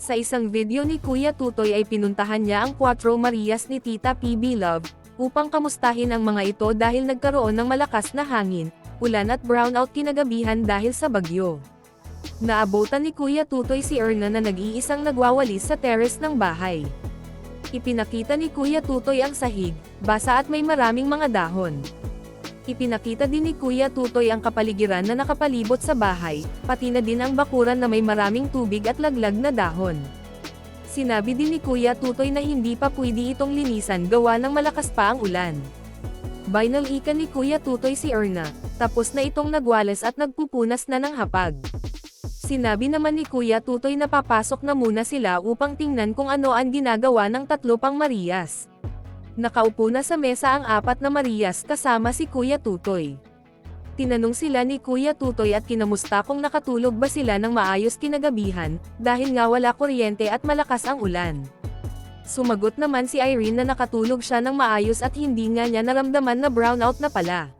Sa isang video ni Kuya Tutoy ay pinuntahan niya ang Cuatro Marias ni Tita PB Love, upang kamustahin ang mga ito dahil nagkaroon ng malakas na hangin, ulan at brownout kinagabihan dahil sa bagyo. Naabutan ni Kuya Tutoy si Erna na nag-iisang nagwawalis sa terrace ng bahay. Ipinakita ni Kuya Tutoy ang sahig, basa at may maraming mga dahon. Ipinakita din ni Kuya Tutoy ang kapaligiran na nakapalibot sa bahay, pati na din ang bakuran na may maraming tubig at laglag na dahon. Sinabi din ni Kuya Tutoy na hindi pa pwede itong linisan gawa ng malakas pa ang ulan. Binalikan ni Kuya Tutoy si Erna, tapos na itong nagwalas at nagpupunas na ng hapag. Sinabi naman ni Kuya Tutoy na papasok na muna sila upang tingnan kung ano ang ginagawa ng tatlo pang Marias. Nakaupo na sa mesa ang apat na Marias kasama si Kuya Tutoy. Tinanong sila ni Kuya Tutoy at kinamusta kung nakatulog ba sila ng maayos kinagabihan, dahil nga wala kuryente at malakas ang ulan. Sumagot naman si Irene na nakatulog siya ng maayos at hindi nga niya naramdaman na brownout na pala.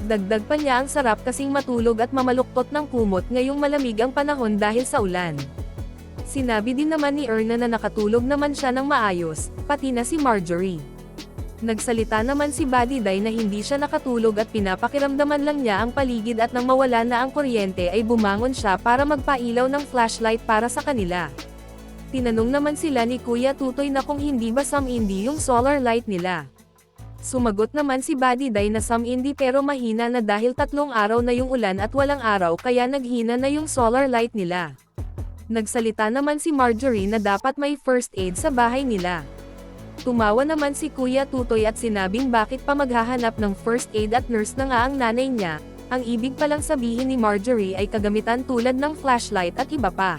Dagdag pa niya ang sarap kasing matulog at mamaluktot ng kumot ngayong malamig ang panahon dahil sa ulan. Sinabi din naman ni Erna na nakatulog naman siya ng maayos, pati na si Marjorie. Nagsalita naman si Buddy Day na hindi siya nakatulog at pinapakiramdaman lang niya ang paligid at nang mawala na ang kuryente ay bumangon siya para magpailaw ng flashlight para sa kanila. Tinanong naman sila ni Kuya Tutoy na kung hindi ba some-indi yung solar light nila. Sumagot naman si Buddy Day na some-indi pero mahina na dahil 3 araw na yung ulan at walang araw kaya naghina na yung solar light nila. Nagsalita naman si Marjorie na dapat may first aid sa bahay nila. Tumawa naman si Kuya Tutoy at sinabing bakit pa maghahanap ng first aid at nurse na nga ang nanay niya, ang ibig palang sabihin ni Marjorie ay kagamitan tulad ng flashlight at iba pa.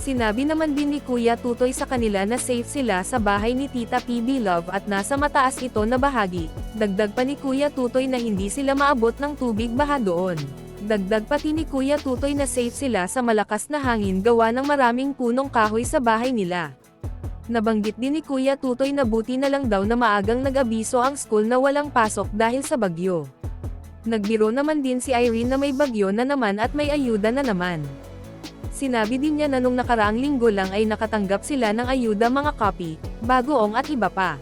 Sinabi naman din ni Kuya Tutoy sa kanila na safe sila sa bahay ni Tita PB Love at nasa mataas ito na bahagi, dagdag pa ni Kuya Tutoy na hindi sila maabot ng tubig baha doon. Dagdag pati ni Kuya Tutoy na safe sila sa malakas na hangin gawa ng maraming punong kahoy sa bahay nila. Nabanggit din ni Kuya Tutoy na buti na lang daw na maagang nag-abiso ang school na walang pasok dahil sa bagyo. Nagbiro naman din si Irene na may bagyo na naman at may ayuda na naman. Sinabi din niya na nung nakaraang linggo lang ay nakatanggap sila ng ayuda mga copy, bagoong at iba pa.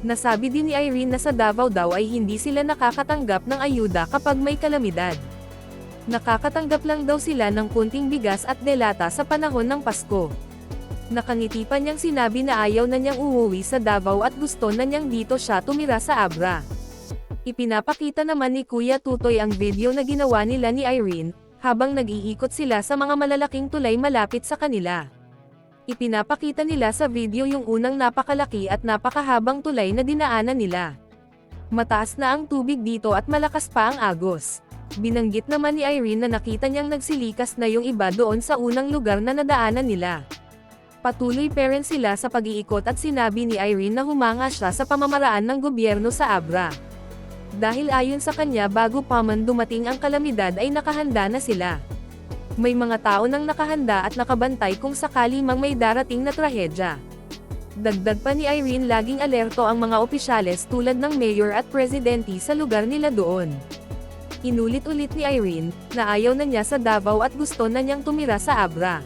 Nasabi din ni Irene na sa Davao daw ay hindi sila nakakatanggap ng ayuda kapag may kalamidad. Nakakatanggap lang daw sila ng kunting bigas at delata sa panahon ng Pasko. Nakangiti pa niyang sinabi na ayaw na niyang uuwi sa Davao at gusto na niyang dito siya tumira sa Abra. Ipinapakita naman ni Kuya Tutoy ang video na ginawa nila ni Irene, habang nag-iikot sila sa mga malalaking tulay malapit sa kanila. Ipinapakita nila sa video yung unang napakalaki at napakahabang tulay na dinaanan nila. Mataas na ang tubig dito at malakas pa ang agos. Binanggit naman ni Irene na nakita niyang nagsilikas na yung iba doon sa unang lugar na nadaanan nila. Patuloy pa rin sila sa pag-iikot at sinabi ni Irene na humanga siya sa pamamaraan ng gobyerno sa Abra. Dahil ayon sa kanya bago pa man dumating ang kalamidad ay nakahanda na sila. May mga tao nang nakahanda at nakabantay kung sakali mang may darating na trahedya. Dagdag pa ni Irene laging alerto ang mga opisyales tulad ng mayor at presidente sa lugar nila doon. Inulit-ulit ni Irene na ayaw na niya sa Davao at gusto na niyang tumira sa Abra.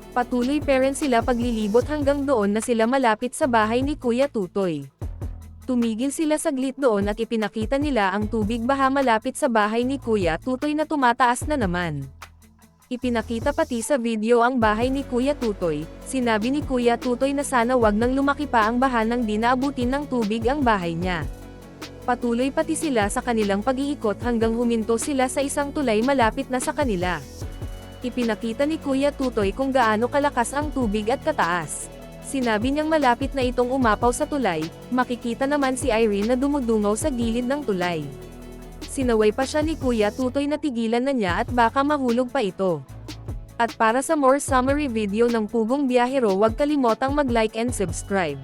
Patuloy pa rin sila paglilibot hanggang doon na sila malapit sa bahay ni Kuya Tutoy. Tumigil sila saglit doon at ipinakita nila ang tubig baha malapit sa bahay ni Kuya Tutoy na tumataas na naman. Ipinakita pati sa video ang bahay ni Kuya Tutoy, sinabi ni Kuya Tutoy na sana wag nang lumaki pa ang baha nang di naabutin ng tubig ang bahay niya. Patuloy pati sila sa kanilang pag-iikot hanggang huminto sila sa isang tulay malapit na sa kanila. Ipinakita ni Kuya Tutoy kung gaano kalakas ang tubig at kataas. Sinabi niyang malapit na itong umapaw sa tulay, makikita naman si Irene na dumudungaw sa gilid ng tulay. Sinaway pa siya ni Kuya Tutoy na tigilan na niya at baka mahulog pa ito. At para sa more summary video ng Pugong Biyahero, huwag kalimotang mag-like and subscribe.